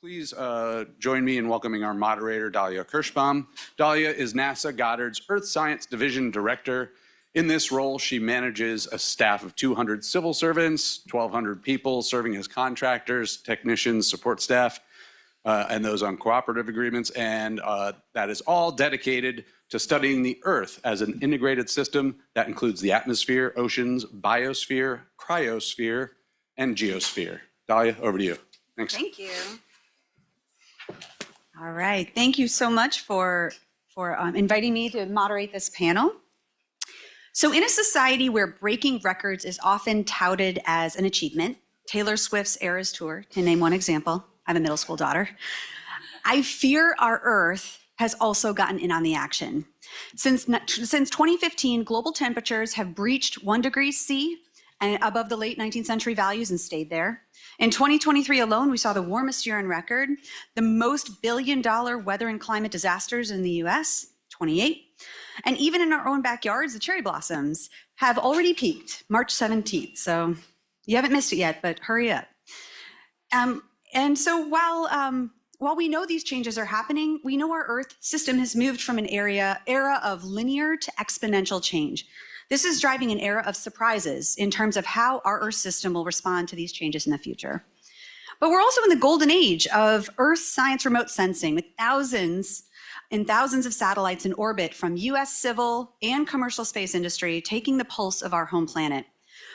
Please join me in welcoming our moderator, Dahlia Kirschbaum. Dahlia is NASA Goddard's Earth Science Division Director. In this role, she manages a staff of 200 civil servants, 1,200 people serving as contractors, technicians, support staff, and those on cooperative agreements. And that is all dedicated to studying the Earth as an integrated system that includes the atmosphere, oceans, biosphere, cryosphere, and geosphere. Dahlia, over to you. Thanks. Thank you. All right, thank you so much for inviting me to moderate this panel. So in a society where breaking records is often touted as an achievement, Taylor Swift's Eras Tour, to name one example, I have a middle school daughter, I fear our Earth has also gotten in on the action. Since 2015, global temperatures have breached 1 degree C and above the late 19th century values and stayed there. In 2023 alone, we saw the warmest year on record, the most billion-dollar weather and climate disasters in the US, 28. And even in our own backyards, the cherry blossoms have already peaked, March 17th. So you haven't missed it yet, but hurry up. And so while we know these changes are happening, we know our Earth system has moved from an era of linear to exponential change. This is driving an era of surprises in terms of how our Earth system will respond to these changes in the future. But we're also in the golden age of Earth science remote sensing with thousands and thousands of satellites in orbit from US civil and commercial space industry taking the pulse of our home planet.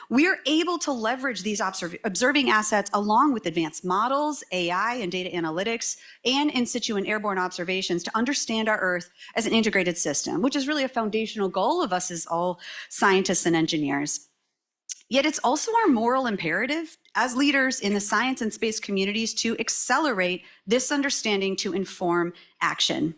We're able to leverage these observing assets along with advanced models, AI and data analytics, and in situ and airborne observations to understand our Earth as an integrated system, which is really a foundational goal of us as all scientists and engineers. Yet it's also our moral imperative as leaders in the science and space communities to accelerate this understanding to inform action.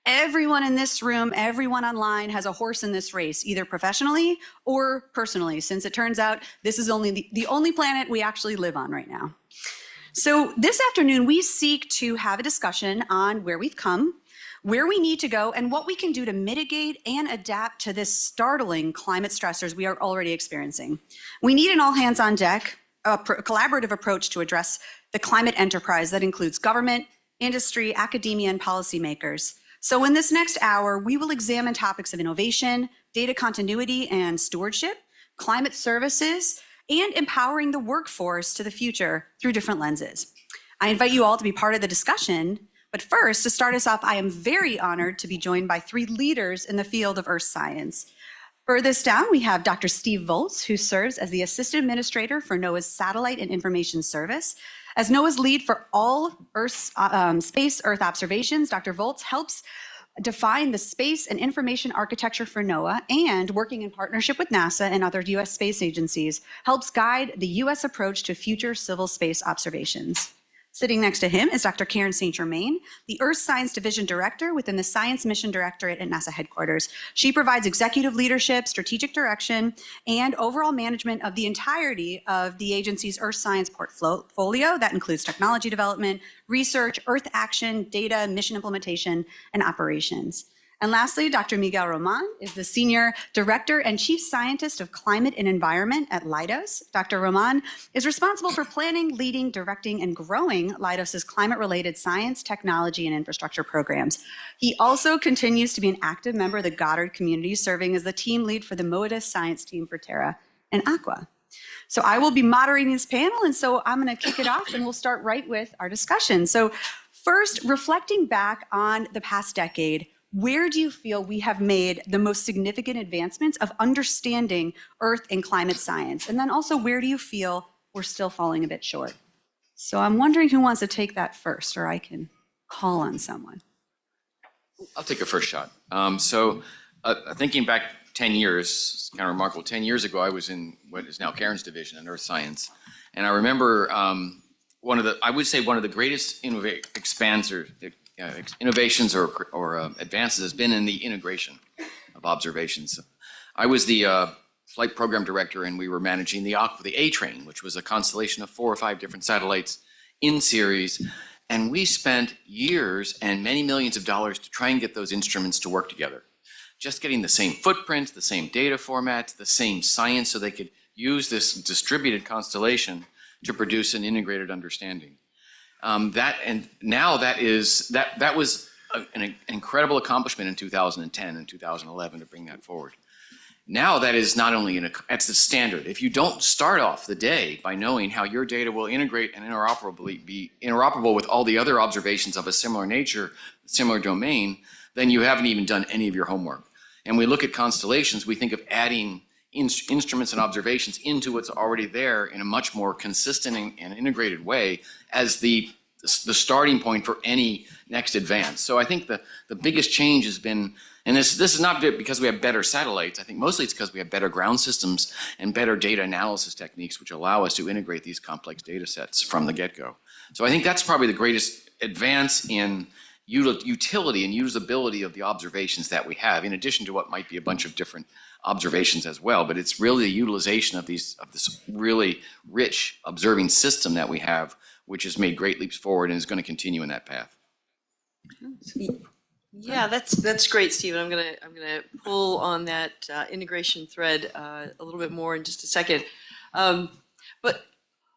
Everyone in this room, everyone online has a horse in this race, either professionally or personally, since it turns out this is only the only planet we actually live on right now. So this afternoon, we seek to have a discussion on where we've come, where we need to go, and what we can do to mitigate and adapt to this startling climate stressors we are already experiencing. We need an all hands on deck, a collaborative approach to address the climate enterprise that includes government, industry, academia, and policymakers. So in this next hour, we will examine topics of innovation, data continuity and stewardship, climate services, and empowering the workforce to the future through different lenses. I invite you all to be part of the discussion, but first, to start us off, I am very honored to be joined by 3 leaders in the field of Earth science. Furthest down, we have Dr. Steve Volz, who serves as the Assistant Administrator for NOAA's Satellite and Information Service. As NOAA's lead for all space Earth observations, Dr. Volz helps define the space and information architecture for NOAA and, working in partnership with NASA and other US space agencies, helps guide the US approach to future civil space observations. Sitting next to him is Dr. Karen St. Germain, the Earth Science Division Director within the Science Mission Directorate at NASA headquarters. She provides executive leadership, strategic direction, and overall management of the entirety of the agency's Earth science portfolio. That includes technology development, research, Earth action, data, mission implementation, and operations. And lastly, Dr. Miguel Roman is the Senior Director and Chief Scientist of Climate and Environment at Leidos. Dr. Roman is responsible for planning, leading, directing, and growing Leidos's climate-related science, technology, and infrastructure programs. He also continues to be an active member of the Goddard community, serving as the team lead for the MODIS science team for Terra and Aqua. So I will be moderating this panel, and so I'm going to kick it off, and we'll start right with our discussion. So first, reflecting back on the past decade, where do you feel we have made the most significant advancements of understanding Earth and climate science? And then also, where do you feel we're still falling a bit short? So I'm wondering who wants to take that first, or I can call on someone. I'll take a first shot. Thinking back 10 years, it's kind of remarkable. 10 years ago, I was in what is now Karen's division in Earth Science. And I remember one of the greatest innovations or advances has been in the integration of observations. I was the flight program director, and we were managing the A-Train, which was a constellation of 4 or 5 different satellites in series. And we spent years and many millions of dollars to try and get those instruments to work together. Just getting the same footprints, the same data formats, the same science, so they could use this distributed constellation to produce an integrated understanding. That was an incredible accomplishment in 2010 and 2011 to bring that forward. Now that is not only that's the standard. If you don't start off the day by knowing how your data will integrate and be interoperable with all the other observations of a similar nature, similar domain, then you haven't even done any of your homework. And we look at constellations, we think of adding instruments and observations into what's already there in a much more consistent and integrated way as the starting point for any next advance. So I think the biggest change has been, and this is not because we have better satellites. I think mostly it's because we have better ground systems and better data analysis techniques, which allow us to integrate these complex data sets from the get-go. So I think that's probably the greatest advance in utility and usability of the observations that we have, in addition to what might be a bunch of different observations as well. But it's really the utilization of this really rich observing system that we have, which has made great leaps forward and is going to continue in that path. Yeah, that's great, Stephen. I'm gonna pull on that integration thread a little bit more in just a second. But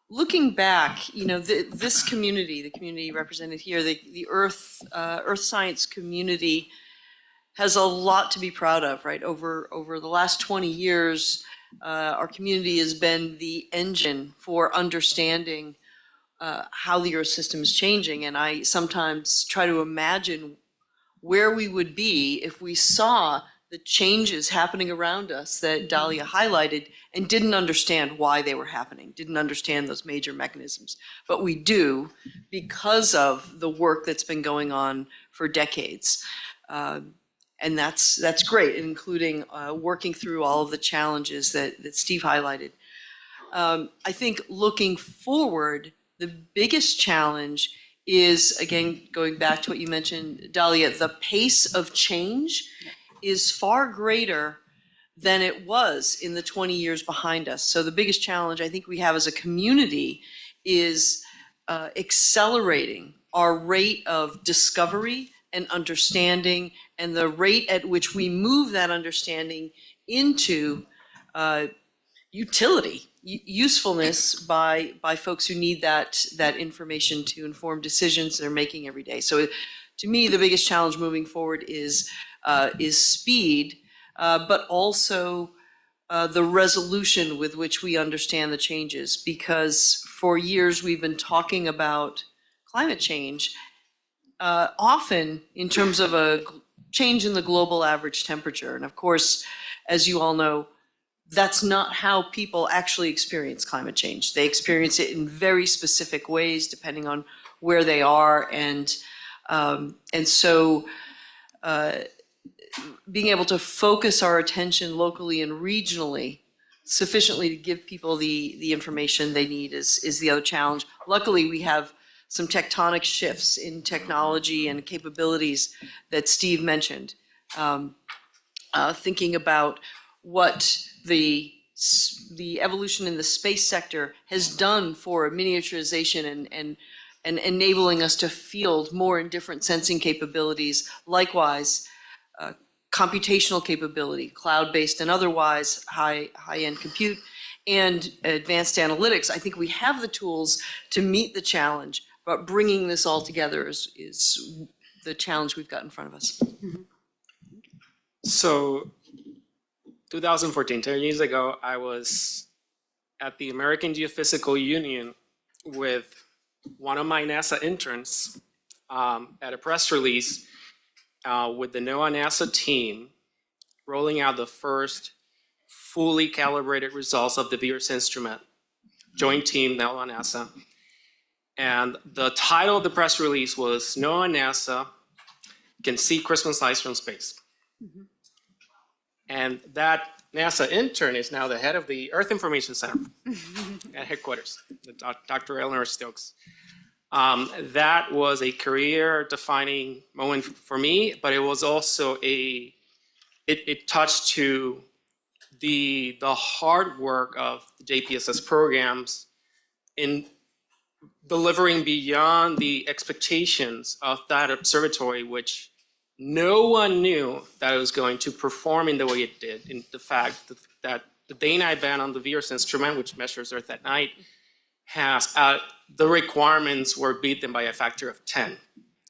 looking back, this community, the community represented here, the Earth science community, has a lot to be proud of, right? Over the last 20 years, our community has been the engine for understanding how the Earth system is changing, and I sometimes try to imagine where we would be if we saw the changes happening around us that Dahlia highlighted and didn't understand why they were happening, didn't understand those major mechanisms. But we do because of the work that's been going on for decades. And that's great, including working through all of the challenges that Steve highlighted. I think looking forward, the biggest challenge is, again, going back to what you mentioned, Dahlia, the pace of change is far greater than it was in the 20 years behind us. So the biggest challenge I think we have as a community is accelerating our rate of discovery and understanding, and the rate at which we move that understanding into utility, usefulness by folks who need that information to inform decisions they're making every day. So to me, the biggest challenge moving forward is speed, but also the resolution with which we understand the changes. Because for years we've been talking about climate change, often in terms of a change in the global average temperature. And of course, as you all know, that's not how people actually experience climate change. They experience it in very specific ways depending on where they are, and so being able to focus our attention locally and regionally sufficiently to give people the information they need is the other challenge. Luckily, we have some tectonic shifts in technology and capabilities that Steve mentioned. Thinking about what the evolution in the space sector has done for miniaturization and enabling us to field more and different sensing capabilities. Likewise, computational capability, cloud-based and otherwise, high-end compute, and advanced analytics. I think we have the tools to meet the challenge, but bringing this all together is the challenge we've got in front of us. Mm-hmm. So 2014, 10 years ago, I was at the American Geophysical Union with one of my NASA interns at a press release with the NOAA-NASA team rolling out the first fully calibrated results of the VIRS instrument, joint team NOAA-NASA. And the title of the press release was NOAA-NASA Can See Christmas Lights from Space. Mm-hmm. And that NASA intern is now the head of the Earth Information Center at headquarters, Dr. Eleanor Stokes. That was a career-defining moment for me, but it was also it touched to the hard work of the JPSS programs in delivering beyond the expectations of that observatory, which no one knew that it was going to perform in the way it did. In the fact that the day-night band on the VIRS instrument, which measures Earth at night, has the requirements were beaten by a factor of 10.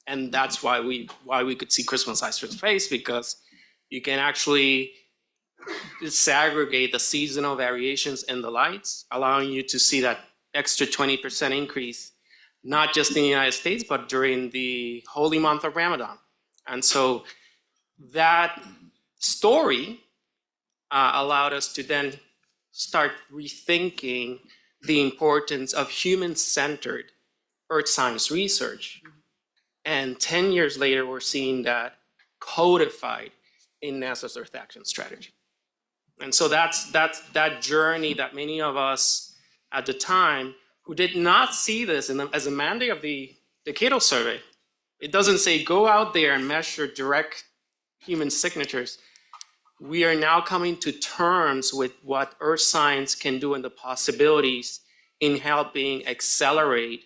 And that's why we could see Christmas lights through space, because you can actually disaggregate the seasonal variations in the lights, allowing you to see that extra 20% increase, not just in the United States, but during the holy month of Ramadan. And so that story allowed us to then start rethinking the importance of human-centered earth science research. And 10 years later, we're seeing that codified in NASA's Earth Action Strategy. And so that's that journey that many of us at the time who did not see this as a mandate of the Decadal Survey. It doesn't say go out there and measure direct human signatures. We are now coming to terms with what earth science can do and the possibilities in helping accelerate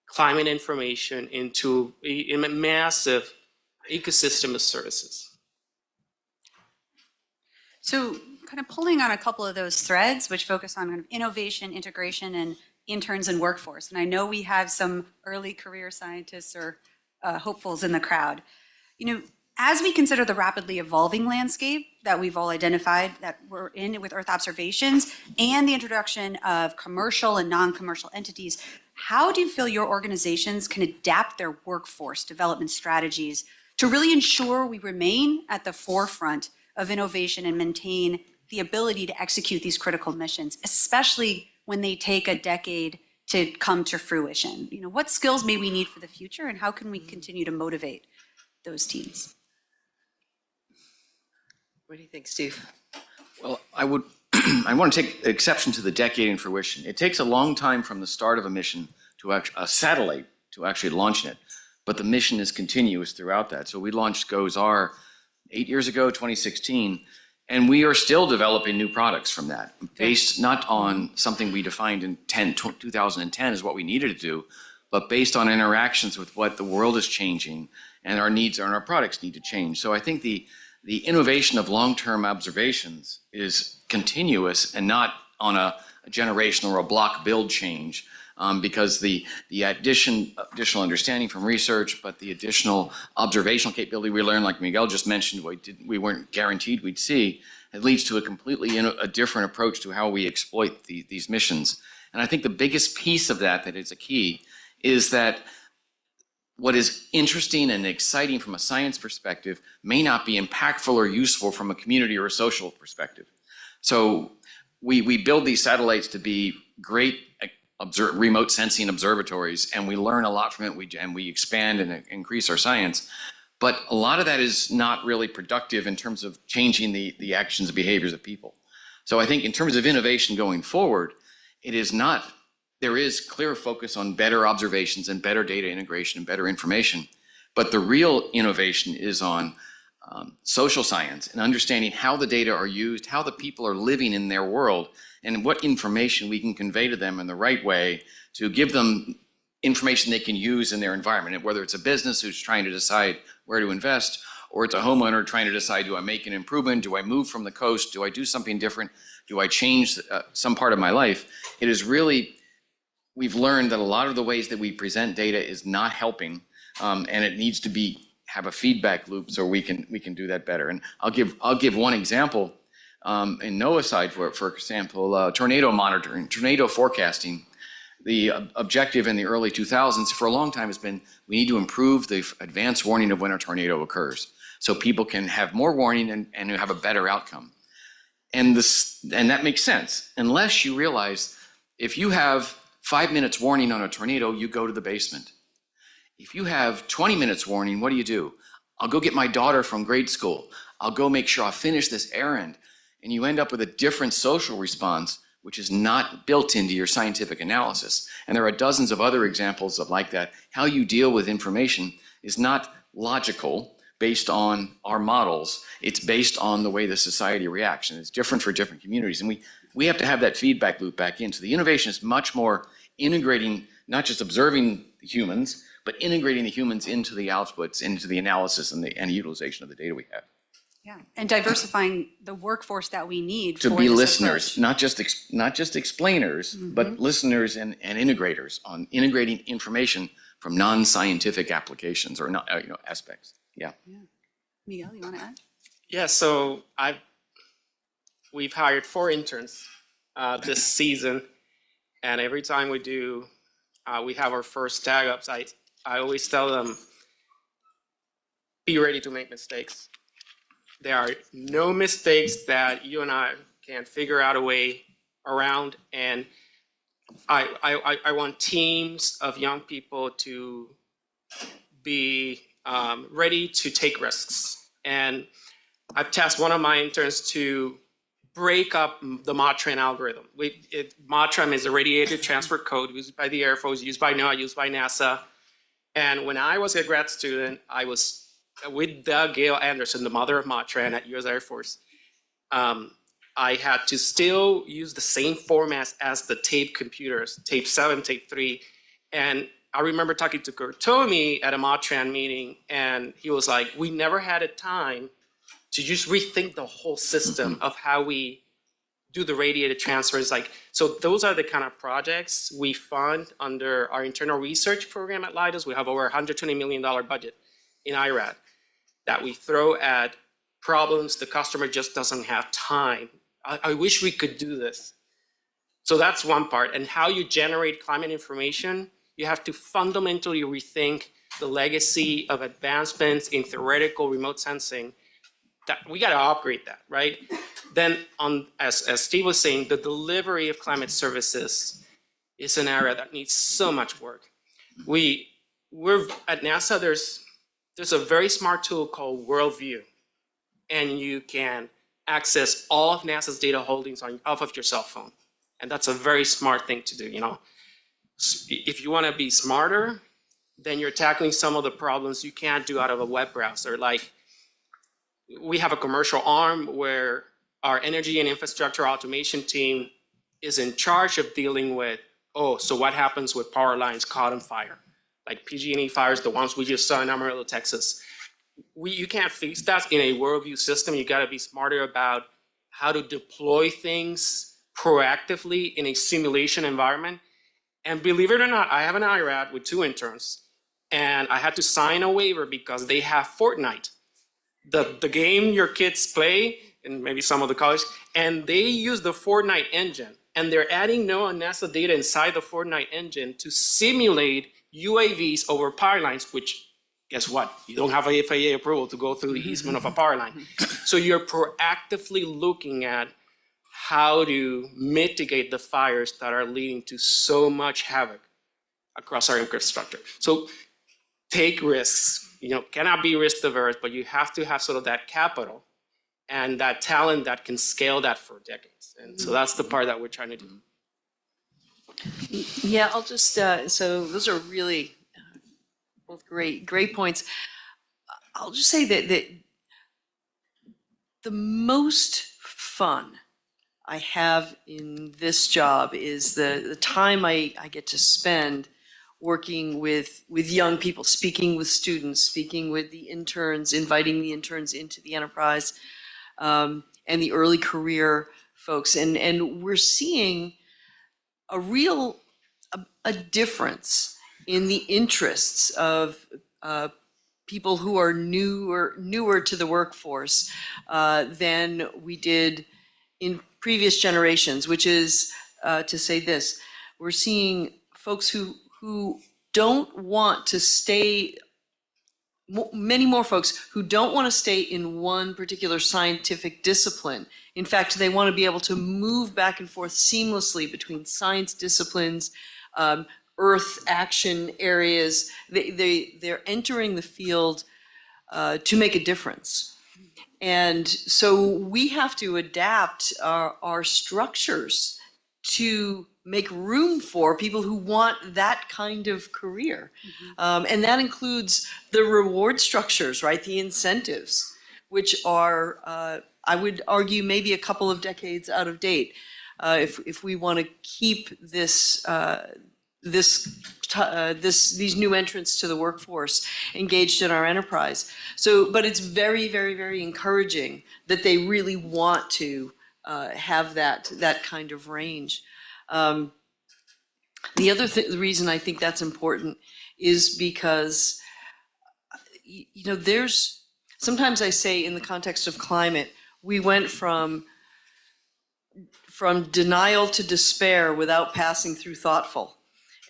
climate information into a massive ecosystem of services. So kind of pulling on a couple of those threads, which focus on kind of innovation, integration, and interns and workforce. And I know we have some early career scientists or hopefuls in the crowd. As we consider the rapidly evolving landscape that we've all identified that we're in with Earth observations and the introduction of commercial and non-commercial entities, how do you feel your organizations can adapt their workforce development strategies to really ensure we remain at the forefront of innovation and maintain the ability to execute these critical missions, especially when they take a decade to come to fruition? What skills may we need for the future, and how can we continue to motivate those teams? What do you think, Steve? Well, I want to take exception to the decade in fruition. It takes a long time from the start of a mission to a satellite to actually launching it, but the mission is continuous throughout that. So we launched GOES-R 8 years ago, 2016, and we are still developing new products from that, based not on something we defined in 2010 as what we needed to do, but based on interactions with what the world is changing and our needs and our products need to change. So I think the innovation of long-term observations is continuous and not on a generational or a block build change, because the additional understanding from research, but the additional observational capability we learned, like Miguel just mentioned, we weren't guaranteed we'd see, it leads to a completely a different approach to how we exploit these missions. And I think the biggest piece of that is a key is that what is interesting and exciting from a science perspective may not be impactful or useful from a community or a social perspective. So we build these satellites to be great remote sensing observatories, and we learn a lot from it, and we expand and increase our science. But a lot of that is not really productive in terms of changing the actions and behaviors of people. So I think in terms of innovation going forward, there is clear focus on better observations and better data integration and better information. But the real innovation is on social science and understanding how the data are used, how the people are living in their world, and what information we can convey to them in the right way to give them information they can use in their environment. And whether it's a business who's trying to decide where to invest, or it's a homeowner trying to decide, do I make an improvement? Do I move from the coast? Do I do something different? Do I change some part of my life? It is really, we've learned that a lot of the ways that we present data is not helping, and it needs to have a feedback loop so we can do that better. And I'll give one example. In NOAA side, for example, tornado monitoring, tornado forecasting. The objective in the early 2000s for a long time has been we need to improve the advance warning of when a tornado occurs, so people can have more warning and have a better outcome. And that makes sense unless you realize if you have 5 minutes warning on a tornado, you go to the basement. If you have 20 minutes warning, what do? I'll go get my daughter from grade school. I'll go make sure I finish this errand. And you end up with a different social response, which is not built into your scientific analysis. And there are dozens of other examples of like that. How you deal with information is not logical based on our models. It's based on the way the society reacts. And it's different for different communities. And we have to have that feedback loop back in. So the innovation is much more integrating, not just observing the humans, but integrating the humans into the outputs, into the analysis and the utilization of the data we have. Yeah, and diversifying the workforce that we need To for be this listeners, approach. not just explainers, but listeners and integrators on integrating information from non-scientific applications or not, aspects. Yeah. Miguel, you want to add? Yeah, so we've hired 4 interns this season, and every time we have our first tag ups, I always tell them, be ready to make mistakes. There are no mistakes that you and I can figure out a way around, and I want teams of young people to be ready to take risks. And I've tasked one of my interns to break up the MOTRAN algorithm. MOTRAN is a radiated transfer code used by the Air Force, used by NOAA, used by NASA. And when I was a grad student, I was with Gail Anderson, the mother of MOTRAN at US Air Force. I had to still use the same formats as the tape computers, tape 7, tape 3. And I remember talking to Kurtomi at a MOTRAN meeting, and he was like, we never had a time to just rethink the whole system of how we do the radiated transfers. So those are the kind of projects we fund under our internal research program at Leidos. We have over $120 million budget in IRAD that we throw at problems the customer just doesn't have time. I wish we could do this. So that's one part. And how you generate climate information, you have to fundamentally rethink the legacy of advancements in theoretical remote sensing. That we got to upgrade that, right? Then, as Steve was saying, the delivery of climate services is an area that needs so much work. We're at NASA. There's a very smart tool called Worldview, and you can access all of NASA's data holdings off of your cell phone, and that's a very smart thing to do. If you want to be smarter, then you're tackling some of the problems you can't do out of a web browser. Like, we have a commercial arm where our energy and infrastructure automation team is in charge of dealing with, so what happens with power lines caught on fire? Like PG&E fires, the ones we just saw in Amarillo, Texas. You can't fix that in a worldview system. You got to be smarter about how to deploy things proactively in a simulation environment. And believe it or not, I have an IRAD with 2 interns, and I had to sign a waiver because they have Fortnite, the game your kids play, and maybe some of the college, and they use the Fortnite engine, and they're adding NOAA and NASA data inside the Fortnite engine to simulate UAVs over power lines, which, guess what? You don't have a FAA approval to go through the easement of a power line. So you're proactively looking at how to mitigate the fires that are leading to so much havoc across our infrastructure. So take risks. Cannot be risk averse, but you have to have sort of that capital and that talent that can scale that for decades. And so that's the part that we're trying to do. Yeah, I'll just, so those are really both great points. I'll just say that the most fun I have in this job is the time I get to spend working with young people, speaking with students, speaking with the interns, inviting the interns into the enterprise, and the early career folks. And we're seeing a difference in the interests of people who are newer to the workforce than we did in previous generations, which is to say this: we're seeing folks who don't want to stay, many more folks who don't want to stay in one particular scientific discipline. In fact, they want to be able to move back and forth seamlessly between science disciplines, earth action areas. They're entering the field to make a difference. And so we have to adapt our structures to make room for people who want that kind of career. And that includes the reward structures, right? The incentives, which are, I would argue, maybe a couple of decades out of date. If we want to keep this these new entrants to the workforce engaged in our enterprise. So, but it's very, very, very encouraging that they really want to have that kind of range. The other the reason I think that's important is because, you know, sometimes I say in the context of climate, we went from denial to despair without passing through thoughtful.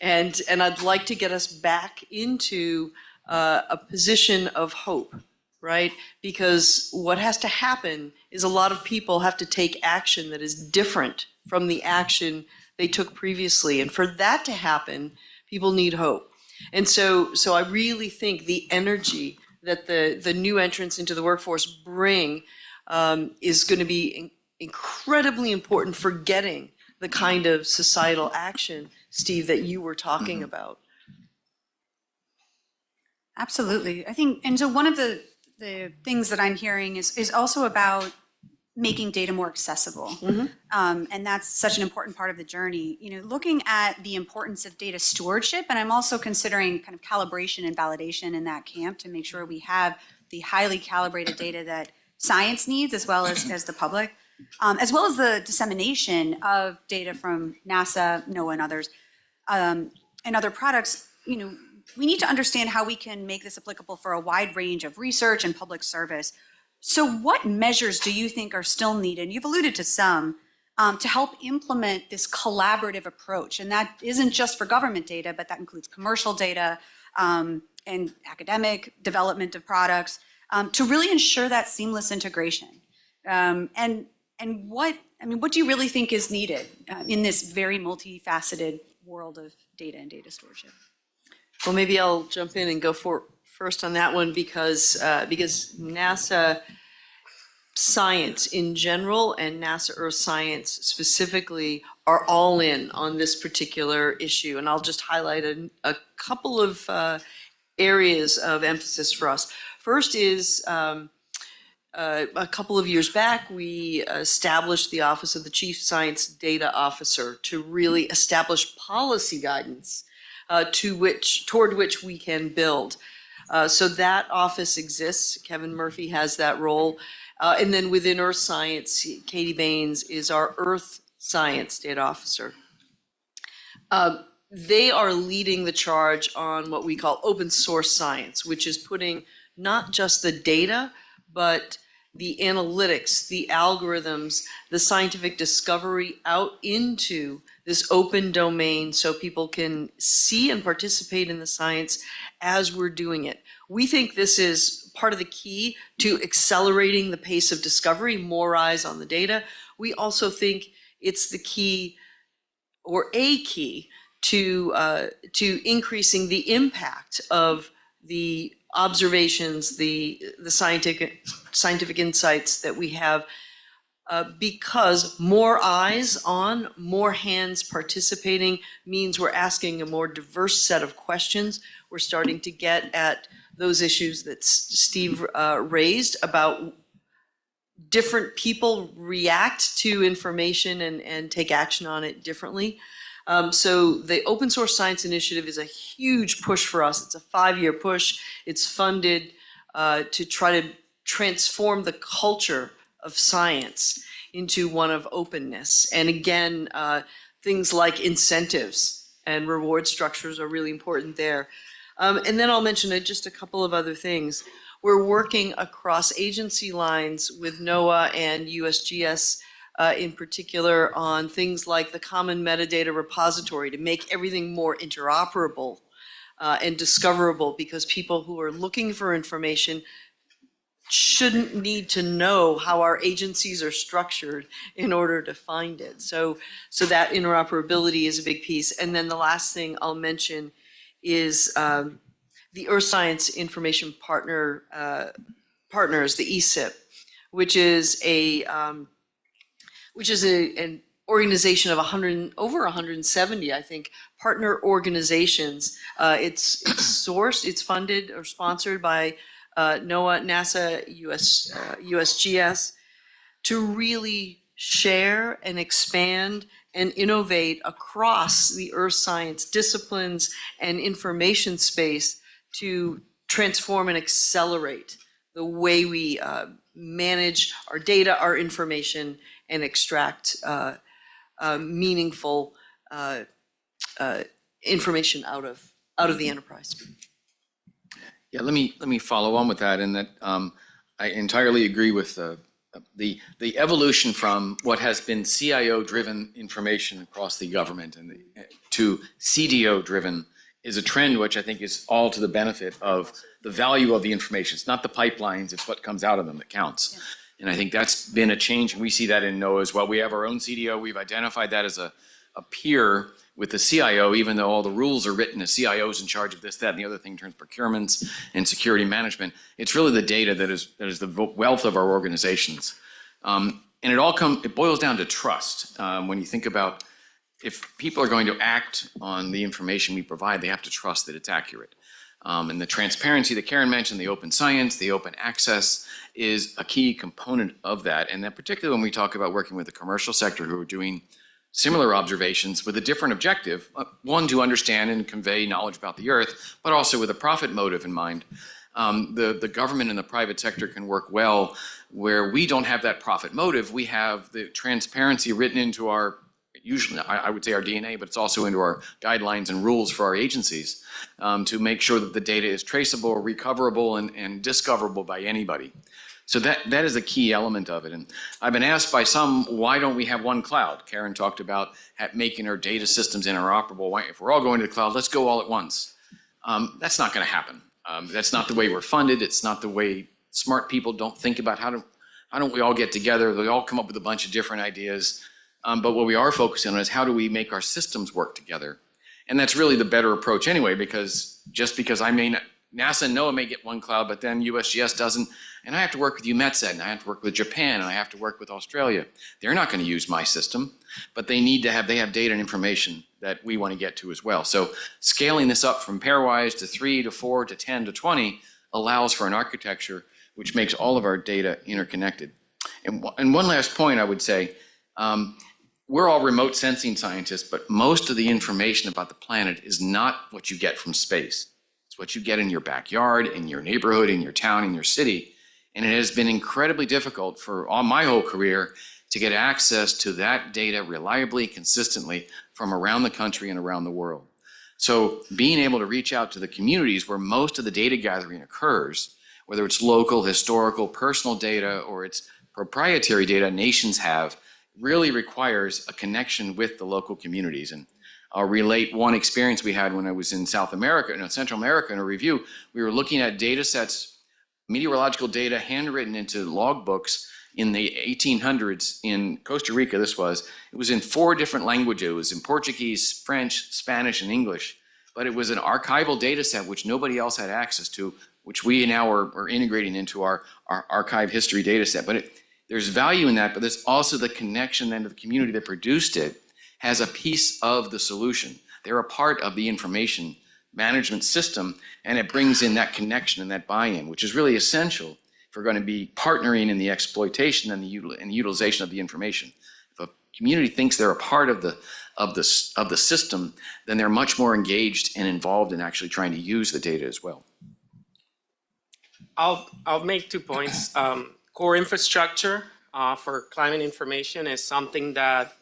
And I'd like to get us back into a position of hope, right? Because what has to happen is a lot of people have to take action that is different from the action they took previously. And for that to happen, people need hope. And so I really think the energy that the new entrants into the workforce bring is going to be incredibly important for getting the kind of societal action, Steve, that you were talking about. Absolutely. I think, and so one of the things that I'm hearing is also about making data more accessible. And that's such an important part of the journey. You know, looking at the importance of data stewardship, and I'm also considering kind of calibration and validation in that camp to make sure we have the highly calibrated data that science needs as well as the public. As well as the dissemination of data from NASA, NOAA, and others, and other products. You know, we need to understand how we can make this applicable for a wide range of research and public service. So what measures do you think are still needed? You've alluded to some, to help implement this collaborative approach. And that isn't just for government data, but that includes commercial data and academic development of products to really ensure that seamless integration. And what do you really think is needed in this very multifaceted world of data and data stewardship? Well, maybe I'll jump in and go first on that one because NASA science in general and NASA Earth Science specifically are all in on this particular issue. And I'll just highlight a couple of areas of emphasis for us. First is a couple of years back, we established the Office of the Chief Science Data Officer to really establish policy guidance toward which we can build. So that office exists. Kevin Murphy has that role. And then within Earth Science, Katie Baines is our Earth Science Data Officer. They are leading the charge on what we call open source science, which is putting not just the data, but the analytics, the algorithms, the scientific discovery out into this open domain so people can see and participate in the science as we're doing it. We think this is part of the key to accelerating the pace of discovery, more eyes on the data. We also think it's the key, or a key, to increasing the impact of the observations, the scientific insights that we have, because more eyes on, more hands participating means we're asking a more diverse set of questions. We're starting to get at those issues that Steve raised about different people react to information and take action on it differently. So the Open Source Science Initiative is a huge push for us. It's a 5-year push. It's funded to try to transform the culture of science into one of openness. And again, things like incentives and reward structures are really important there. And then I'll mention just a couple of other things. We're working across agency lines with NOAA and USGS in particular on things like the Common Metadata Repository to make everything more interoperable and discoverable, because people who are looking for information shouldn't need to know how our agencies are structured in order to find it. So that interoperability is a big piece. And then the last thing I'll mention is the Earth Science Information Partners, the ESIP, which is an organization of over 170, I think, partner organizations. It's funded or sponsored by NOAA, NASA, USGS, to really share and expand and innovate across the earth science disciplines and information space to transform and accelerate the way we manage our data, our information, and extract meaningful information out of the enterprise. Yeah, let me follow on with that, in that I entirely agree with the evolution from what has been CIO-driven information across the government to CDO-driven is a trend which I think is all to the benefit of the value of the information. It's not the pipelines, it's what comes out of them that counts. Yeah. And I think that's been a change, and we see that in NOAA as well. We have our own CDO. We've identified that as a peer with the CIO, even though all the rules are written, the CIO is in charge of this, that, and the other thing in terms of procurements and security management. It's really the data that is the wealth of our organizations. And it boils down to trust. When you think about, if people are going to act on the information we provide, they have to trust that it's accurate. And the transparency that Karen mentioned, the open science, the open access is a key component of that. And then particularly when we talk about working with the commercial sector who are doing similar observations with a different objective, one, to understand and convey knowledge about the Earth, but also with a profit motive in mind. The government and the private sector can work well where we don't have that profit motive. We have the transparency written into our, usually I would say our DNA, but it's also into our guidelines and rules for our agencies to make sure that the data is traceable, recoverable, and discoverable by anybody. So that is a key element of it. And I've been asked by some, why don't we have one cloud? Karen talked about making our data systems interoperable. Why, if we're all going to the cloud, let's go all at once. That's not going to happen. That's not the way we're funded. It's not the way smart people don't think about how don't we all get together? They all come up with a bunch of different ideas. But what we are focusing on is how do we make our systems work together? And that's really the better approach anyway, because just because NASA and NOAA may get one cloud, but then USGS doesn't, and I have to work with UMETSAT, and I have to work with Japan, and I have to work with Australia. They're not going to use my system, but they have data and information that we want to get to as well. So scaling this up from pairwise to 3 to 4 to 10 to 20 allows for an architecture which makes all of our data interconnected. And one last point I would say, we're all remote sensing scientists, but most of the information about the planet is not what you get from space. It's what you get in your backyard, in your neighborhood, in your town, in your city. And it has been incredibly difficult for my whole career to get access to that data reliably, consistently from around the country and around the world. So being able to reach out to the communities where most of the data gathering occurs, whether it's local, historical, personal data, or it's proprietary data nations have, really requires a connection with the local communities. And I'll relate one experience we had when I was in South America, Central America in a review. We were looking at data sets, meteorological data handwritten into logbooks in the 1800s in Costa Rica. It was in 4 different languages. It was in Portuguese, French, Spanish, and English. But it was an archival data set which nobody else had access to, which we now are integrating into our archive history data set. But there's value in that, but there's also the connection then to the community that produced it has a piece of the solution. They're a part of the information management system, and it brings in that connection and that buy-in, which is really essential if we're going to be partnering in the exploitation and the utilization of the information. If a community thinks they're a part of the system, then they're much more engaged and involved in actually trying to use the data as well. I'll make 2 points. Core infrastructure for climate information is something that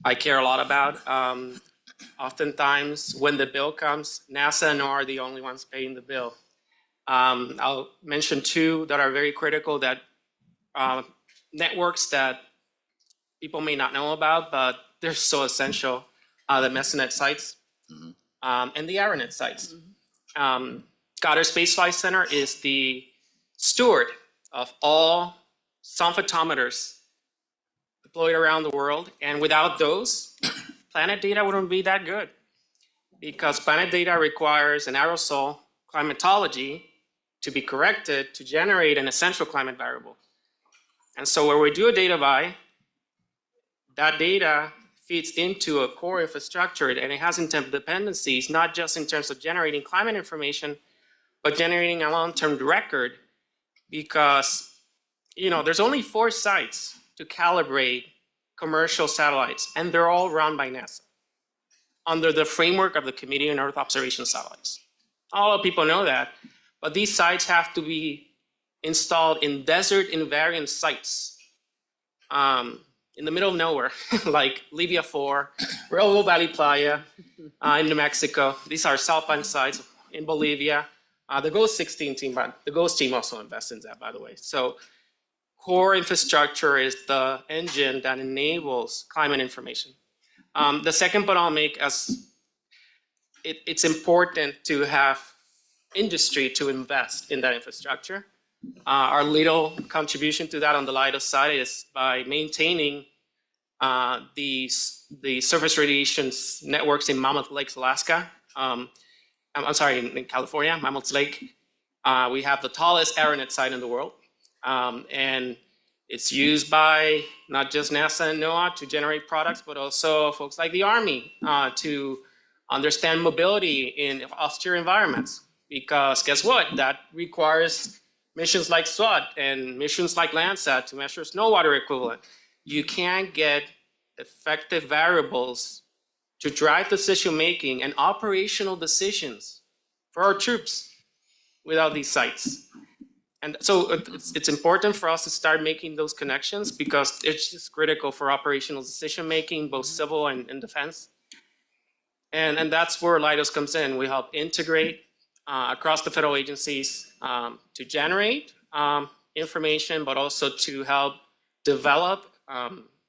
I care a lot about. Oftentimes, when the bill comes, NASA and NOAA are the only ones paying the bill. I'll mention 2 that are very critical, that networks that people may not know about, but they're so essential, the MESANET sites and the ARANET sites. Goddard Space Flight Center is the steward of all sun photometers deployed around the world. And without those, planet data wouldn't be that good, because planet data requires an aerosol climatology to be corrected to generate an essential climate variable. And so where we do a data buy, that data feeds into a core infrastructure, and it has interdependencies, not just in terms of generating climate information, but generating a long-term record, because there's only 4 sites to calibrate commercial satellites, and they're all run by NASA under the framework of the Committee on Earth Observation Satellites. All of people know that, but these sites have to be installed in desert invariant sites in the middle of nowhere, like Libya 4, Railroad Valley Playa in New Mexico. These are Salpan sites in Bolivia. The GHOST 16 team, but the GHOST team also invests in that, by the way. So core infrastructure is the engine that enables climate information. The second point I'll make is it's important to have industry to invest in that infrastructure. Our little contribution to that on the LIDAR side is by maintaining the surface radiation networks in Mammoth Lake, Alaska. I'm sorry, in California, Mammoth Lake. We have the tallest AeroNet site in the world. And it's used by not just NASA and NOAA to generate products, but also folks like the Army to understand mobility in austere environments. Because guess what? That requires missions like SWAT and missions like Landsat to measure snow water equivalent. You can't get effective variables to drive decision-making and operational decisions for our troops without these sites. And so it's important for us to start making those connections because it's just critical for operational decision-making, both civil and defense. And that's where Leidos comes in. We help integrate across the federal agencies to generate information, but also to help develop,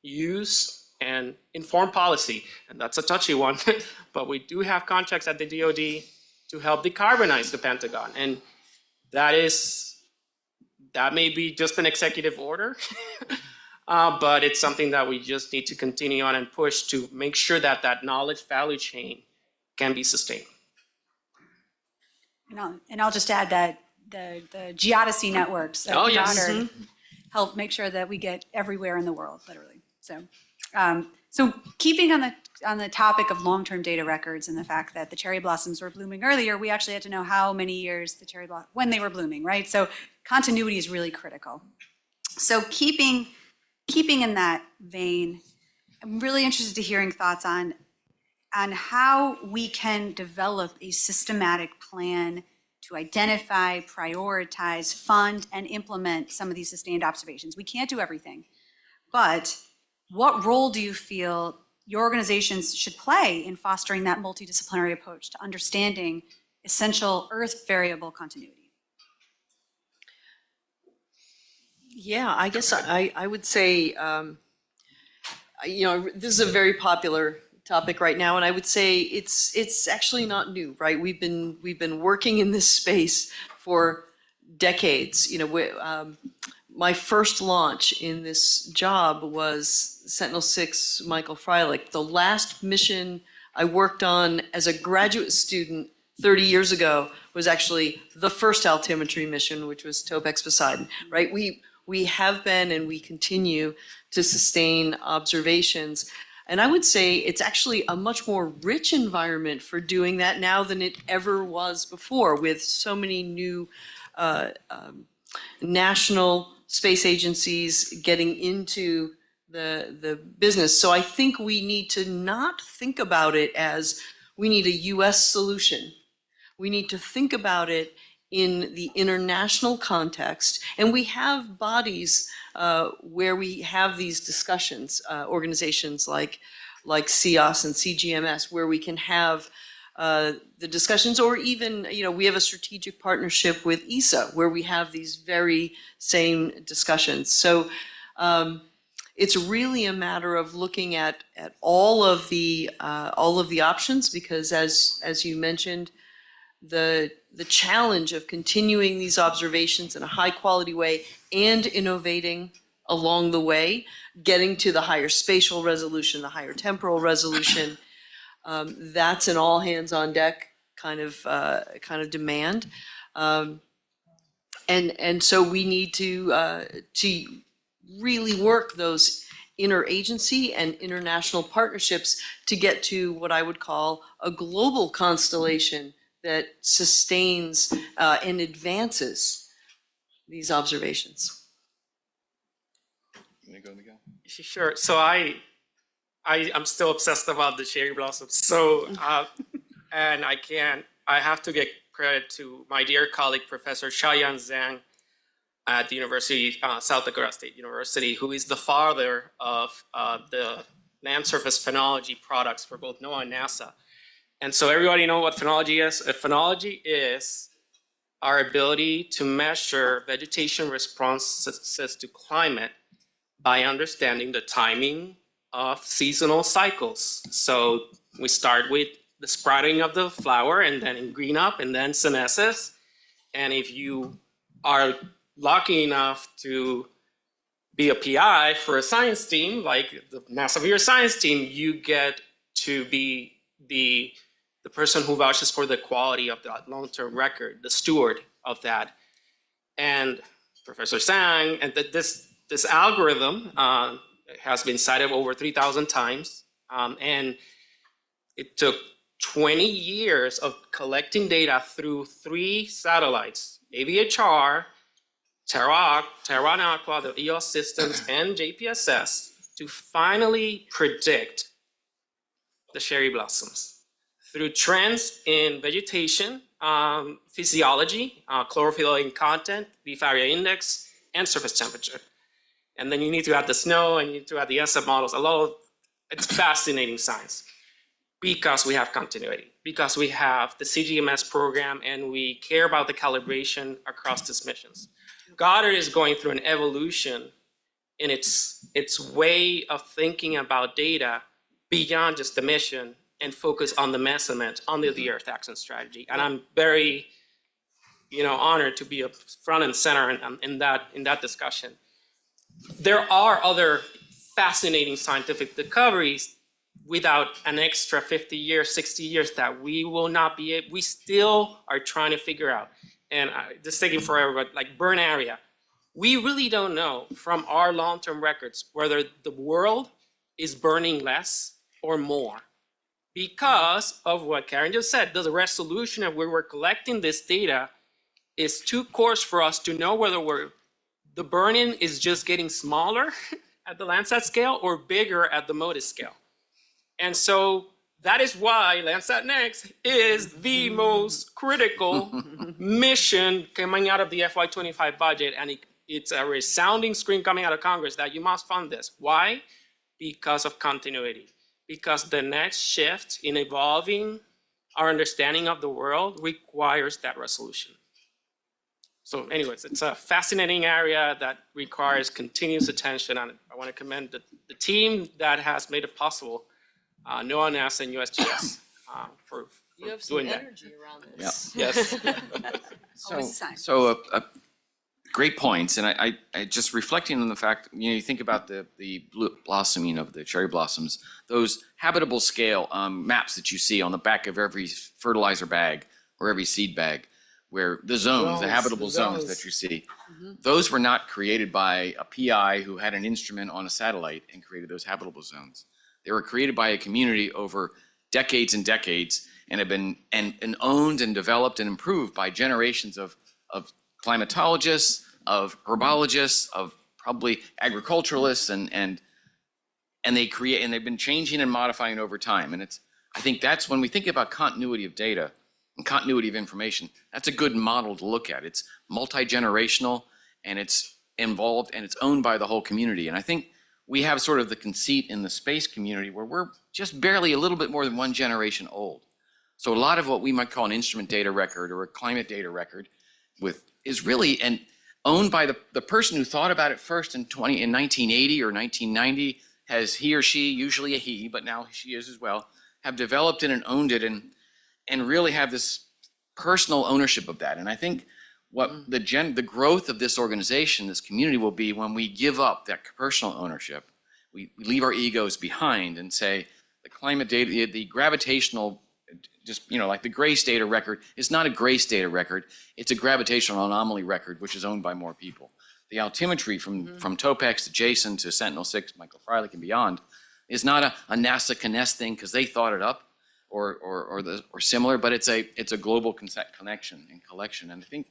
use, and inform policy. And that's a touchy one, but we do have contracts at the DoD to help decarbonize the Pentagon. And that may be just an executive order, but it's something that we just need to continue on and push to make sure that that knowledge value chain can be sustained. And I'll just add that the geodesy networks at Goddard help make sure that we get everywhere in the world, literally. So, so keeping on the topic of long-term data records and the fact that the cherry blossoms were blooming earlier, we actually had to know how many years the cherry blossom when they were blooming, right? So continuity is really critical. So keeping in that vein, I'm really interested to hearing thoughts on how we can develop a systematic plan to identify, prioritize, fund, and implement some of these sustained observations. We can't do everything, but what role do you feel your organizations should play in fostering that multidisciplinary approach to understanding essential Earth variable continuity? Yeah, I guess I would say, this is a very popular topic right now, and I would say it's actually not new, right? We've been working in this space for decades. My first launch in this job was Sentinel-6 Michael Freilich. The last mission I worked on as a graduate student 30 years ago was actually the first altimetry mission, which was TOPEX Poseidon, right? We have been and we continue to sustain observations. And I would say it's actually a much more rich environment for doing that now than it ever was before, with so many new national space agencies getting into the business. So I think we need to not think about it as we need a US solution. We need to think about it in the international context. And we have bodies where we have these discussions, organizations like CIOS and CGMS, where we can have the discussions, or even, we have a strategic partnership with ESA, where we have these very same discussions. So it's really a matter of looking at all of the options, because as you mentioned, the challenge of continuing these observations in a high quality way and innovating along the way, getting to the higher spatial resolution, the higher temporal resolution, that's an all hands on deck kind of demand. And so we need to really work those interagency and international partnerships to get to what I would call a global constellation that sustains and advances these observations. You wanna go, Miguel? Sure. So I'm still obsessed about the cherry blossoms. So, and I have to get credit to my dear colleague, Professor Shaoyan Zhang at the University, South Dakota State University, who is the father of the land surface phenology products for both NOAA and NASA. And so everybody know what phenology is? Phenology is our ability to measure vegetation responses to climate by understanding the timing of seasonal cycles. So we start with the sprouting of the flower and then in green up and then senescence. And if you are lucky enough to be a PI for a science team, like the NASA Vier science team, you get to be the person who vouches for the quality of that long-term record, the steward of that. And Professor Sang, and this algorithm has been cited over 3,000 times, and it took 20 years of collecting data through 3 satellites, AVHR, Terran Aqua, the EOS systems, and JPSS, to finally predict the cherry blossoms through trends in vegetation, physiology, chlorophyll in content, leaf area index, and surface temperature. And then you need to add the snow and you need to add the SF models. It's fascinating science because we have continuity, because we have the CGMS program and we care about the calibration across these missions. Goddard is going through an evolution in its way of thinking about data beyond just the mission and focus on the measurement under the Earth Action Strategy. And I'm very, honored to be a front and center in that discussion. There are other fascinating scientific discoveries without an extra 50 years, 60 years that we will not be able, we still are trying to figure out. And just taking forever, but like burn area. We really don't know from our long-term records whether the world is burning less or more because of what Karen just said. The resolution of where we're collecting this data is too coarse for us to know whether the burning is just getting smaller at the Landsat scale or bigger at the MODIS scale. And so that is why Landsat Next is the most critical mission coming out of the FY25 budget. And it's a resounding scream coming out of Congress that you must fund this. Why? Because of continuity. Because the next shift in evolving our understanding of the world requires that resolution. So anyways, it's a fascinating area that requires continuous attention. And I want to commend the team that has made it possible, NOAA, NASA, and USGS, for You have some doing that. energy around this. Yes. Always a sign. So great points, and I just reflecting on the fact, you think about the blossoming of the cherry blossoms, those habitable scale maps that you see on the back of every fertilizer bag or every seed bag, where the zones, the habitable zones that you see, those were not created by a PI who had an instrument on a satellite and created those habitable zones. They were created by a community over decades and decades and have been and owned and developed and improved by generations of climatologists, of herbologists, of probably agriculturalists, and they've been changing and modifying over time. And I think that's when we think about continuity of data and continuity of information, that's a good model to look at. It's multi-generational and it's involved and it's owned by the whole community. And I think we have sort of the conceit in the space community where we're just barely a little bit more than 1 generation old. So a lot of what we might call an instrument data record or a climate data record is really owned by the person who thought about it first in 1980 or 1990, has he or she, usually a he, but now she is as well, have developed it and owned it and really have this personal ownership of that. And I think what the growth of this organization, this community, will be when we give up that personal ownership. We leave our egos behind and say the climate data, the gravitational, just like the GRACE data record is not a GRACE data record. It's a gravitational anomaly record, which is owned by more people. The altimetry from TOPEX to JASON to Sentinel-6, Michael Freilich and beyond, is not a NASA CNES thing because they thought it up or similar, but it's a global connection and collection. And I think